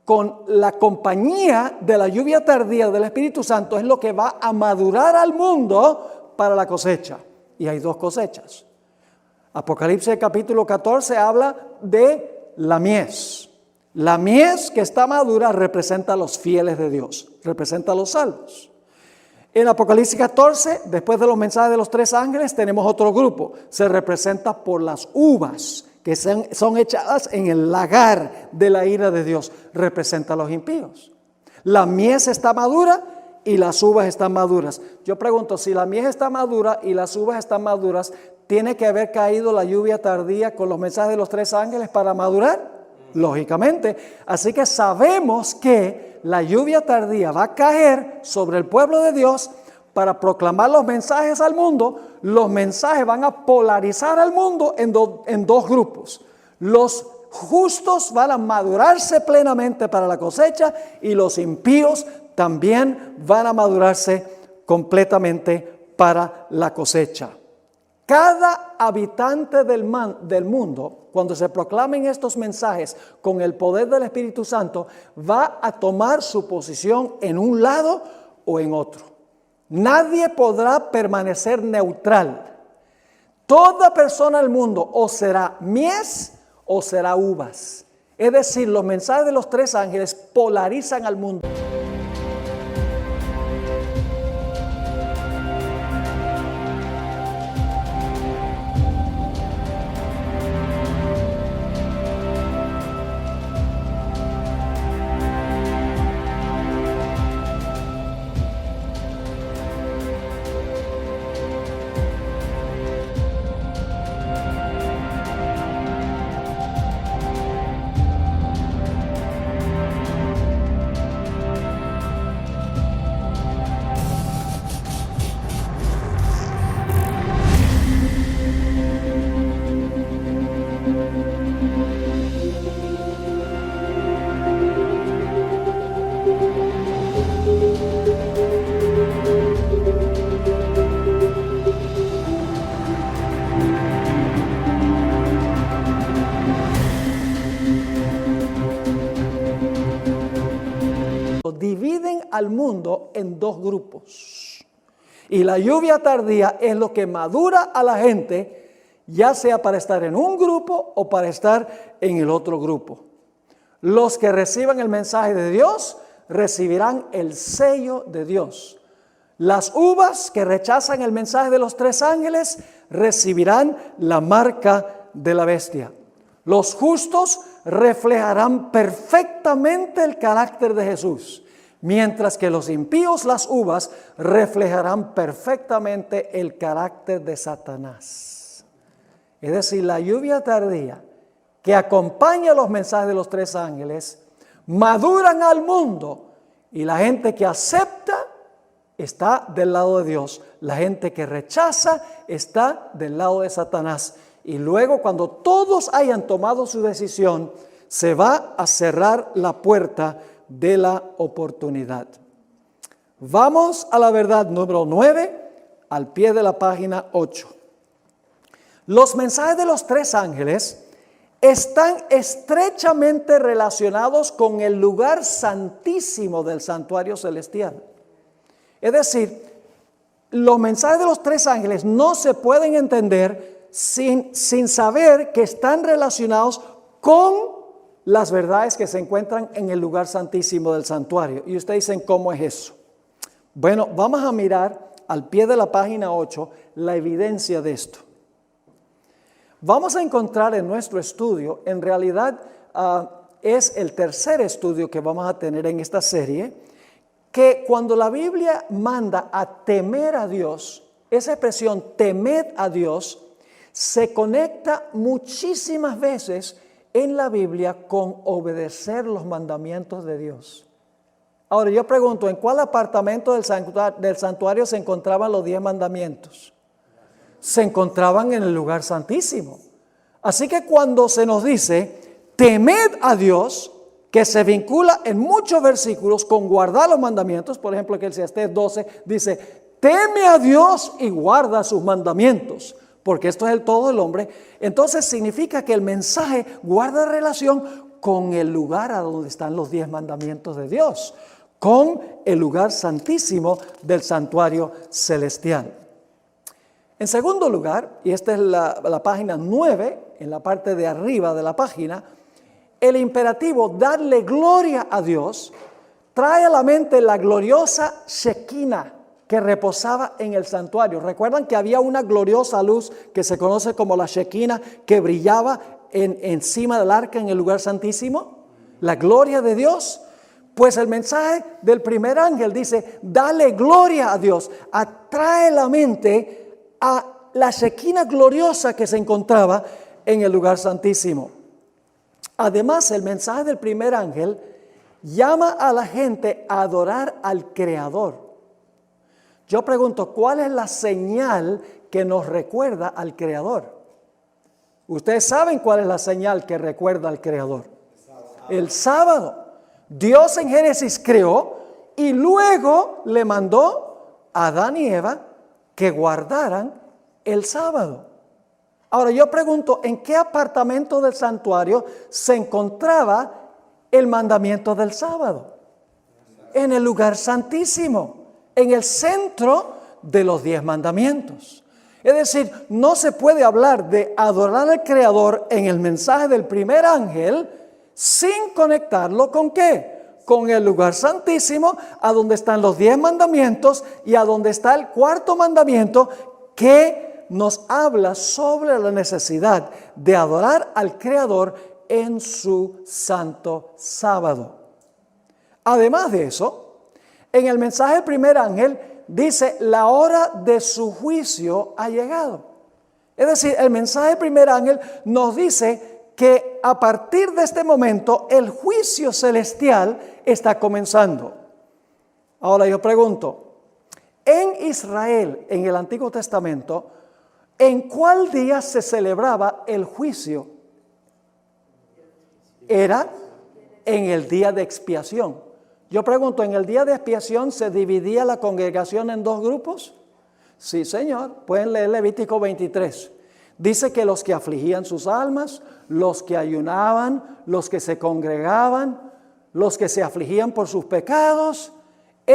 Speaker 1: con la compañía de la lluvia tardía del Espíritu Santo, es lo que va a madurar al mundo para la cosecha. Y hay dos cosechas. Apocalipsis capítulo 14 habla de la mies. La mies que está madura representa a los fieles de Dios, representa a los salvos. En Apocalipsis 14, después de los mensajes de los tres ángeles, tenemos otro grupo. Se representa por las uvas que son echadas en el lagar de la ira de Dios. Representa a los impíos. La mies está madura y las uvas están maduras. Yo pregunto, si la mies está madura y las uvas están maduras, ¿tiene que haber caído la lluvia tardía con los mensajes de los tres ángeles para madurar? Lógicamente. Así que sabemos que la lluvia tardía va a caer sobre el pueblo de Dios para proclamar los mensajes al mundo. Los mensajes van a polarizar al mundo en dos grupos. Los justos van a madurarse plenamente para la cosecha, y los impíos también van a madurarse completamente para la cosecha. Cada habitante del mundo, cuando se proclamen estos mensajes con el poder del Espíritu Santo, va a tomar su posición en un lado o en otro. Nadie podrá permanecer neutral. Toda persona del mundo o será mies o será uvas. Es decir, los mensajes de los tres ángeles polarizan al mundo. mundo en dos grupos. Y la lluvia tardía es lo que madura a la gente, ya sea para estar en un grupo o para estar en el otro grupo. Los que reciban el mensaje de Dios recibirán el sello de Dios. Las uvas que rechazan el mensaje de los tres ángeles recibirán la marca de la bestia. Los justos reflejarán perfectamente el carácter de Jesús, mientras que los impíos, las uvas, reflejarán perfectamente el carácter de Satanás. Es decir, la lluvia tardía que acompaña los mensajes de los tres ángeles maduran al mundo, y la gente que acepta está del lado de Dios. La gente que rechaza está del lado de Satanás. Y luego, cuando todos hayan tomado su decisión, se va a cerrar la puerta de la oportunidad. Vamos a la verdad número 9, al pie de la página 8. Los mensajes de los tres ángeles están estrechamente relacionados con el lugar santísimo del santuario celestial. Es decir, los mensajes de los tres ángeles no se pueden entender sin saber que están relacionados con las verdades que se encuentran en el lugar santísimo del santuario. Y ustedes dicen, ¿cómo es eso? Bueno, vamos a mirar al pie de la página 8 la evidencia de esto. Vamos a encontrar en nuestro estudio, en realidad es el tercer estudio que vamos a tener en esta serie, que cuando la Biblia manda a temer a Dios, esa expresión temed a Dios se conecta muchísimas veces en la Biblia con obedecer los mandamientos de Dios. Ahora yo pregunto, ¿en cuál apartamento del santuario se encontraban los 10 mandamientos? Se encontraban en el lugar santísimo. Así que cuando se nos dice temed a Dios, que se vincula en muchos versículos con guardar los mandamientos, por ejemplo, Eclesiastés 12 dice, teme a Dios y guarda sus mandamientos, porque esto es el todo del hombre. Entonces significa que el mensaje guarda relación con el lugar a donde están los 10 mandamientos de Dios, con el lugar santísimo del santuario celestial. En segundo lugar, y esta es la página 9, en la parte de arriba de la página, el imperativo darle gloria a Dios trae a la mente la gloriosa Shekinah que reposaba en el santuario. ¿Recuerdan que había una gloriosa luz que se conoce como la Shekinah que brillaba encima del arca en el lugar santísimo? La gloria de Dios. Pues el mensaje del primer ángel dice, dale gloria a Dios. Atrae la mente a la Shekinah gloriosa que se encontraba en el lugar santísimo. Además, el mensaje del primer ángel llama a la gente a adorar al Creador. Yo pregunto, ¿cuál es la señal que nos recuerda al Creador? Ustedes saben cuál es la señal que recuerda al Creador. El sábado. Dios en Génesis creó y luego le mandó a Adán y Eva que guardaran el sábado. Ahora yo pregunto, ¿en qué apartamento del santuario se encontraba el mandamiento del sábado? En el lugar santísimo, en el centro de los 10 mandamientos. Es decir, no se puede hablar de adorar al Creador en el mensaje del primer ángel sin conectarlo ¿con qué? Con el lugar santísimo, a donde están los 10 mandamientos y a donde está el cuarto mandamiento que nos habla sobre la necesidad de adorar al Creador en su santo sábado. Además de eso, en el mensaje del primer ángel dice, la hora de su juicio ha llegado. Es decir, el mensaje del primer ángel nos dice que a partir de este momento el juicio celestial está comenzando. Ahora yo pregunto, en Israel, en el Antiguo Testamento, ¿en cuál día se celebraba el juicio? Era en el día de expiación. Yo pregunto, ¿en el día de expiación se dividía la congregación en 2 grupos? Sí, señor. Pueden leer Levítico 23. Dice que los que afligían sus almas, los que ayunaban, los que se congregaban, los que se afligían por sus pecados,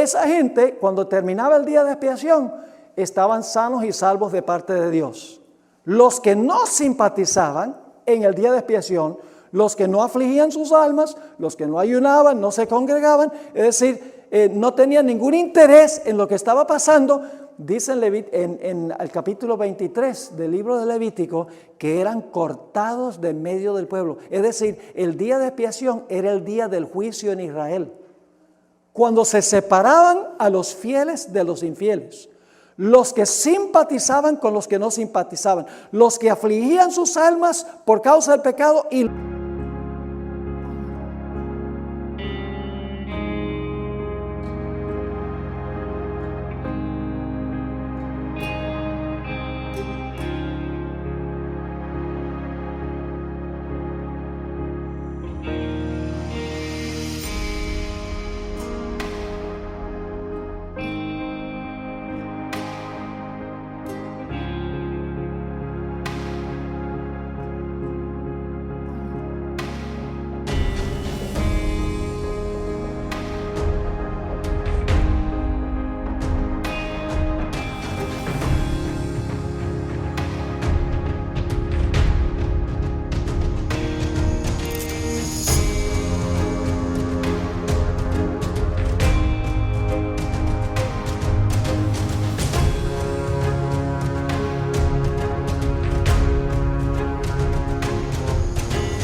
Speaker 1: esa gente, cuando terminaba el día de expiación, estaban sanos y salvos de parte de Dios. Los que no simpatizaban en el día de expiación, los que no afligían sus almas, los que no ayunaban, no se congregaban, es decir, no tenían ningún interés en lo que estaba pasando, dice en el capítulo 23 del libro de Levítico, que eran cortados de medio del pueblo. Es decir, el día de expiación era el día del juicio en Israel, cuando se separaban a los fieles de los infieles, los que simpatizaban con los que no simpatizaban, los que afligían sus almas por causa del pecado y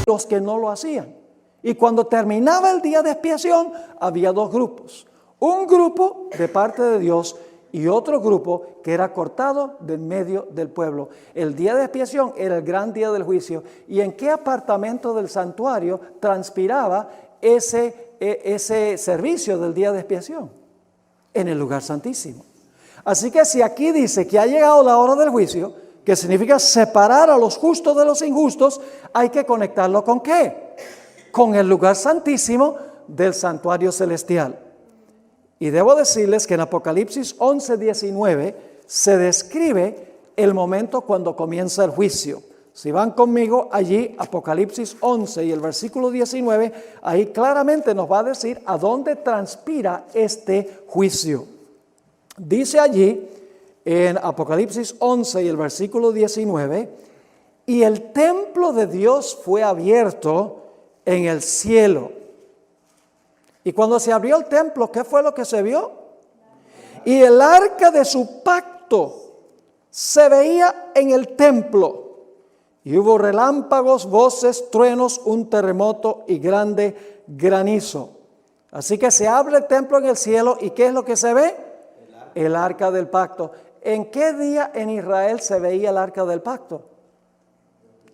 Speaker 1: los que no lo hacían. Y cuando terminaba el día de expiación, había dos grupos. Un grupo de parte de Dios y otro grupo que era cortado del medio del pueblo. El día de expiación era el gran día del juicio. ¿Y en qué apartamento del santuario transpiraba ese servicio del día de expiación? En el lugar santísimo. Así que si aquí dice que ha llegado la hora del juicio, que significa separar a los justos de los injustos, hay que conectarlo ¿con qué? Con el lugar santísimo del santuario celestial. Y debo decirles que en Apocalipsis 11:19 se describe el momento cuando comienza el juicio. Si van conmigo allí, Apocalipsis 11 y el versículo 19, ahí claramente nos va a decir a dónde transpira este juicio. Dice allí, en Apocalipsis 11 y el versículo 19, y el templo de Dios fue abierto en el cielo. Y cuando se abrió el templo, ¿qué fue lo que se vio? Y el arca de su pacto se veía en el templo. Y hubo relámpagos, voces, truenos, un terremoto y grande granizo. Así que se abre el templo en el cielo, ¿y qué es lo que se ve? El arca del pacto. ¿En qué día en Israel se veía el arca del pacto?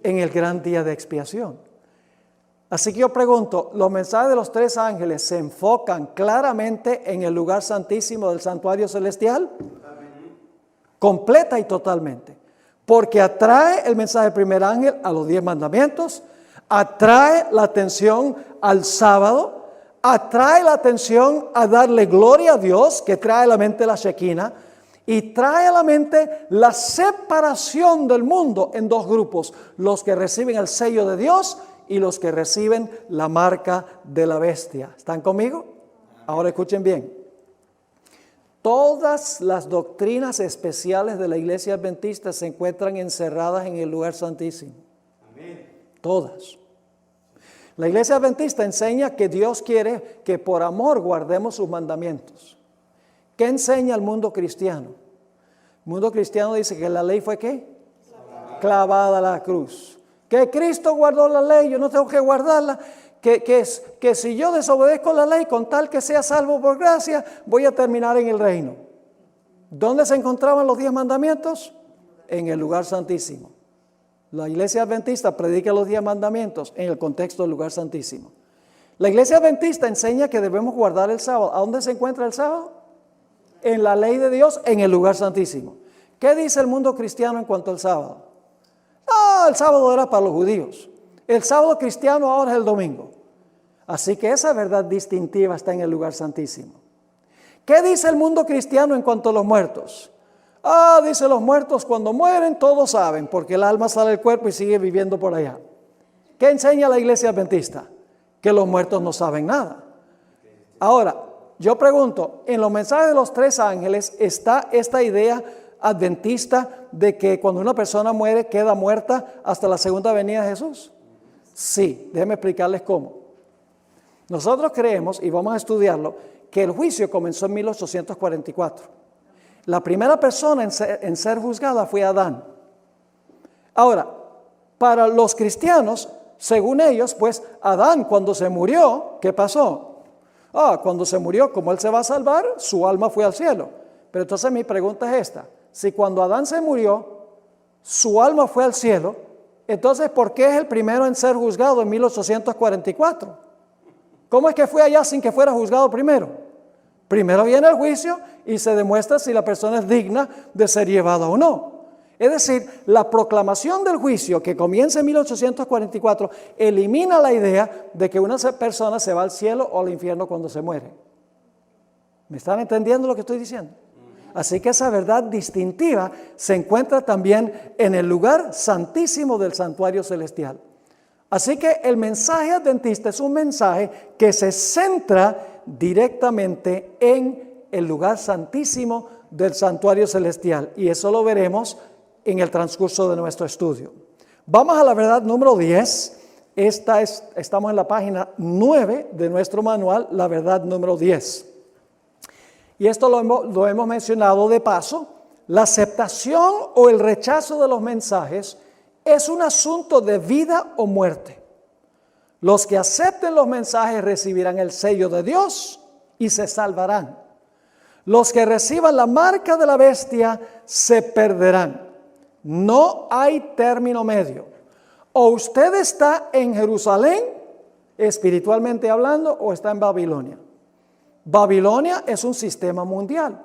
Speaker 1: En el gran día de expiación. Así que yo pregunto, ¿los mensajes de los tres ángeles se enfocan claramente en el lugar santísimo del santuario celestial? Completa y totalmente. Porque atrae el mensaje del primer ángel a los 10 mandamientos, atrae la atención al sábado, atrae la atención a darle gloria a Dios, que trae a la mente la Shekinah, y trae a la mente la separación del mundo en dos grupos, los que reciben el sello de Dios y los que reciben la marca de la bestia. ¿Están conmigo? Ahora escuchen bien. Todas las doctrinas especiales de la iglesia adventista se encuentran encerradas en el lugar santísimo. Amén. Todas. La iglesia adventista enseña que Dios quiere que por amor guardemos sus mandamientos. ¿Qué enseña el mundo cristiano? El mundo cristiano dice que la ley fue ¿qué? Clavada a la cruz. Que Cristo guardó la ley, yo no tengo que guardarla. Que si yo desobedezco la ley con tal que sea salvo por gracia, voy a terminar en el reino. ¿Dónde se encontraban los 10 mandamientos? En el lugar santísimo. La iglesia adventista predica los 10 mandamientos en el contexto del lugar santísimo. La iglesia adventista enseña que debemos guardar el sábado. ¿A dónde se encuentra el sábado? En la ley de Dios, en el lugar santísimo. ¿Qué dice el mundo cristiano en cuanto al sábado? El sábado era para los judíos. El sábado cristiano ahora es el domingo. Así que esa verdad distintiva está en el lugar santísimo. ¿Qué dice el mundo cristiano en cuanto a los muertos? Dice los muertos cuando mueren todos saben, porque el alma sale del cuerpo y sigue viviendo por allá. ¿Qué enseña la iglesia adventista? Que los muertos no saben nada. Ahora, yo pregunto, en los mensajes de los tres ángeles está esta idea adventista de que cuando una persona muere queda muerta hasta la segunda venida de Jesús. Sí, déjenme explicarles cómo. Nosotros creemos, y vamos a estudiarlo, que el juicio comenzó en 1844. La primera persona en ser juzgada fue Adán. Ahora, para los cristianos, según ellos, pues Adán cuando se murió, ¿qué pasó? Cuando se murió, como él se va a salvar, su alma fue al cielo. Pero entonces mi pregunta es esta: si cuando Adán se murió, su alma fue al cielo, entonces ¿por qué es el primero en ser juzgado en 1844? ¿Cómo es que fue allá sin que fuera juzgado primero? Primero viene el juicio y se demuestra si la persona es digna de ser llevada o no. Es decir, la proclamación del juicio que comienza en 1844 elimina la idea de que una persona se va al cielo o al infierno cuando se muere. ¿Me están entendiendo lo que estoy diciendo? Así que esa verdad distintiva se encuentra también en el lugar santísimo del santuario celestial. Así que el mensaje adventista es un mensaje que se centra directamente en el lugar santísimo del santuario celestial, y eso lo veremos en el transcurso de nuestro estudio. Vamos a la verdad número 10. Estamos en la página 9 de nuestro manual, la verdad número 10. Y esto lo hemos mencionado de paso. La aceptación o el rechazo de los mensajes es un asunto de vida o muerte. Los que acepten los mensajes recibirán el sello de Dios y se salvarán. Los que reciban la marca de la bestia se perderán. No hay término medio. O usted está en Jerusalén, espiritualmente hablando, o está en Babilonia. Babilonia es un sistema mundial.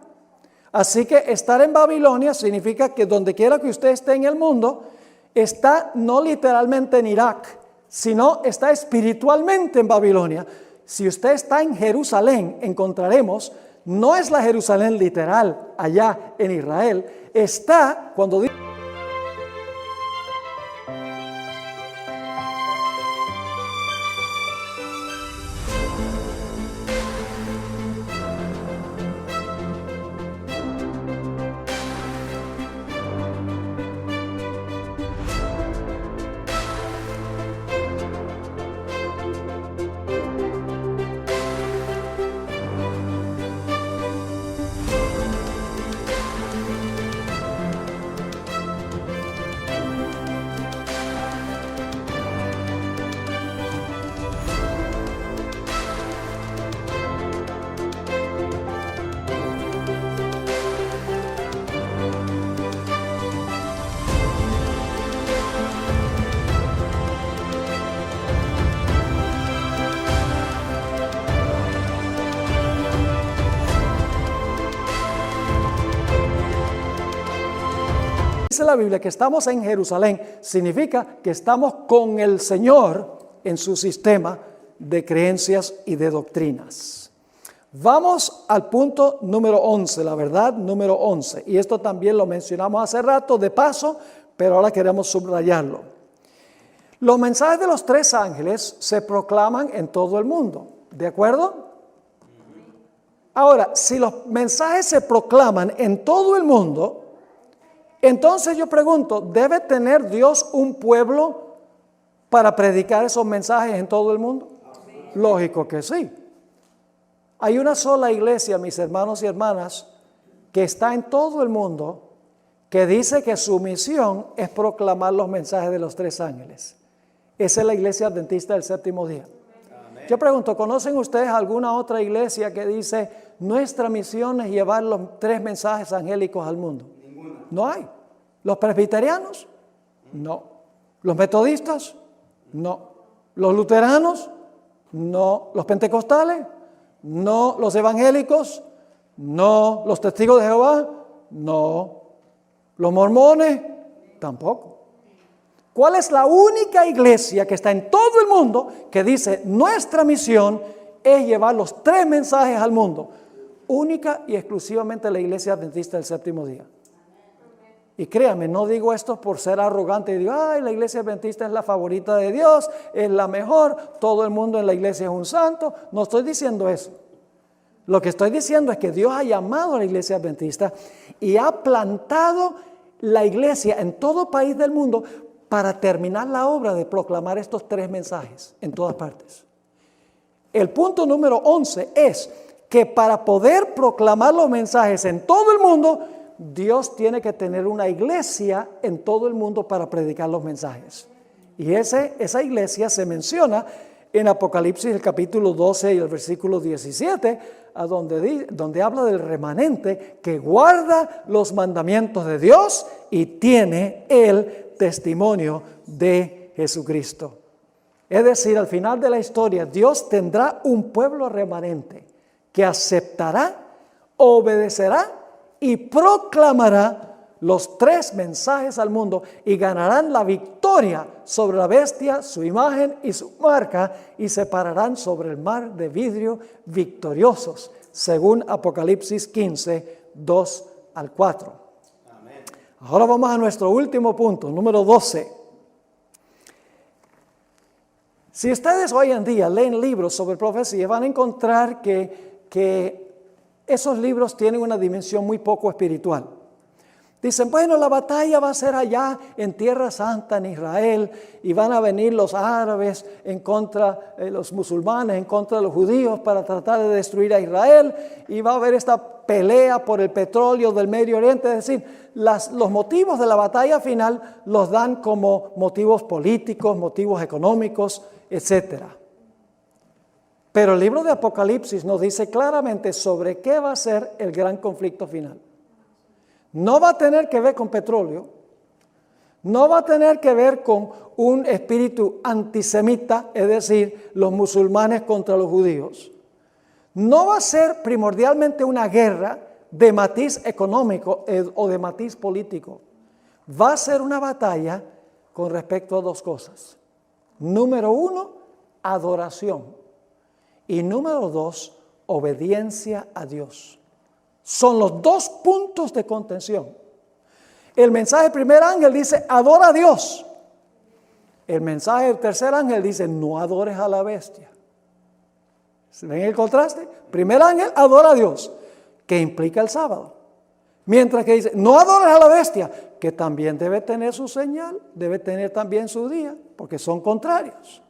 Speaker 1: Así que estar en Babilonia significa que donde quiera que usted esté en el mundo, está no literalmente en Irak, sino está espiritualmente en Babilonia. Si usted está en Jerusalén, encontraremos, no es la Jerusalén literal allá en Israel, está cuando dice la Biblia que estamos en Jerusalén, significa que estamos con el Señor en su sistema de creencias y de doctrinas. Vamos al punto número 11, la verdad número 11. Y esto también lo mencionamos hace rato de paso, pero ahora queremos subrayarlo. Los mensajes de los tres ángeles se proclaman en todo el mundo, ¿de acuerdo? Ahora, si los mensajes se proclaman en todo el mundo, entonces yo pregunto, ¿debe tener Dios un pueblo para predicar esos mensajes en todo el mundo? Amén. Lógico que sí. Hay una sola iglesia, mis hermanos y hermanas, que está en todo el mundo, que dice que su misión es proclamar los mensajes de los tres ángeles. Esa es la iglesia adventista del séptimo día. Amén. Yo pregunto, ¿conocen ustedes alguna otra iglesia que dice, nuestra misión es llevar los tres mensajes angélicos al mundo? No hay. ¿Los presbiterianos? No. ¿Los metodistas? No. ¿Los luteranos? No. ¿Los pentecostales? No. ¿Los evangélicos? No. ¿Los testigos de Jehová? No. ¿Los mormones? Tampoco. ¿Cuál es la única iglesia que está en todo el mundo que dice nuestra misión es llevar los tres mensajes al mundo? Única y exclusivamente la iglesia adventista del séptimo día. Y créanme, no digo esto por ser arrogante y digo, ay, la iglesia adventista es la favorita de Dios, es la mejor, todo el mundo en la iglesia es un santo. No estoy diciendo eso. Lo que estoy diciendo es que Dios ha llamado a la iglesia adventista y ha plantado la iglesia en todo país del mundo para terminar la obra de proclamar estos 3 mensajes en todas partes. El punto número 11 es que para poder proclamar los mensajes en todo el mundo, Dios tiene que tener una iglesia en todo el mundo para predicar los mensajes. Y esa iglesia se menciona en Apocalipsis, el capítulo 12 y el versículo 17, donde habla del remanente que guarda los mandamientos de Dios y tiene el testimonio de Jesucristo. Es decir, al final de la historia, Dios tendrá un pueblo remanente que aceptará, obedecerá y proclamará los 3 mensajes al mundo y ganarán la victoria sobre la bestia, su imagen y su marca, y se pararán sobre el mar de vidrio victoriosos, según Apocalipsis 15, 2 al 4. Amén. Ahora vamos a nuestro último punto, número 12. Si ustedes hoy en día leen libros sobre profecía, van a encontrar que esos libros tienen una dimensión muy poco espiritual. Dicen, bueno, la batalla va a ser allá en Tierra Santa, en Israel, y van a venir los árabes en contra, los musulmanes en contra de los judíos para tratar de destruir a Israel, y va a haber esta pelea por el petróleo del Medio Oriente. Es decir, los motivos de la batalla final los dan como motivos políticos, motivos económicos, etc. Pero el libro de Apocalipsis nos dice claramente sobre qué va a ser el gran conflicto final. No va a tener que ver con petróleo, no va a tener que ver con un espíritu antisemita, es decir, los musulmanes contra los judíos. No va a ser primordialmente una guerra de matiz económico o de matiz político. Va a ser una batalla con respecto a 2 cosas. Número 1, adoración. Y número 2, obediencia a Dios. Son los 2 puntos de contención. El mensaje del primer ángel dice, adora a Dios. El mensaje del tercer ángel dice, no adores a la bestia. ¿Ven el contraste? Primer ángel, adora a Dios, que implica el sábado. Mientras que dice, no adores a la bestia, que también debe tener su señal, debe tener también su día, porque son contrarios.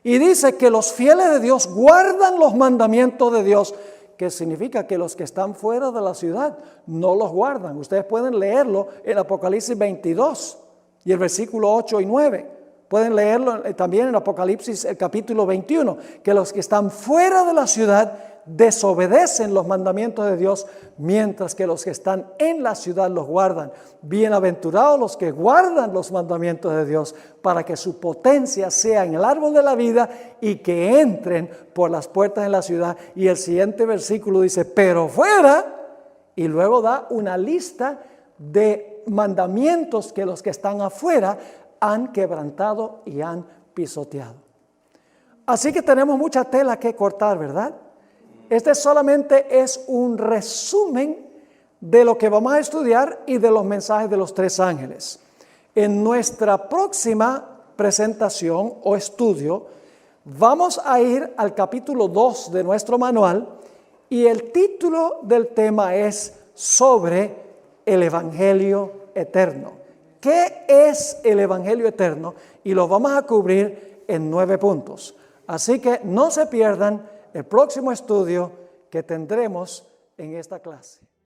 Speaker 1: Y dice que los fieles de Dios guardan los mandamientos de Dios, que significa que los que están fuera de la ciudad no los guardan. Ustedes pueden leerlo en Apocalipsis 22 y el versículo 8 y 9. Pueden leerlo también en Apocalipsis el capítulo 21, que los que están fuera de la ciudad desobedecen los mandamientos de Dios, mientras que los que están en la ciudad los guardan. Bienaventurados los que guardan los mandamientos de Dios, para que su potencia sea en el árbol de la vida y que entren por las puertas de la ciudad. Y el siguiente versículo dice, pero fuera, y luego da una lista de mandamientos que los que están afuera han quebrantado y han pisoteado. Así que tenemos mucha tela que cortar, ¿verdad? Este solamente es un resumen de lo que vamos a estudiar y de los mensajes de los 3 ángeles. En nuestra próxima presentación o estudio, vamos a ir al capítulo 2 de nuestro manual, y el título del tema es sobre el Evangelio eterno. ¿Qué es el Evangelio eterno? Y lo vamos a cubrir en 9 puntos. Así que no se pierdan el próximo estudio que tendremos en esta clase.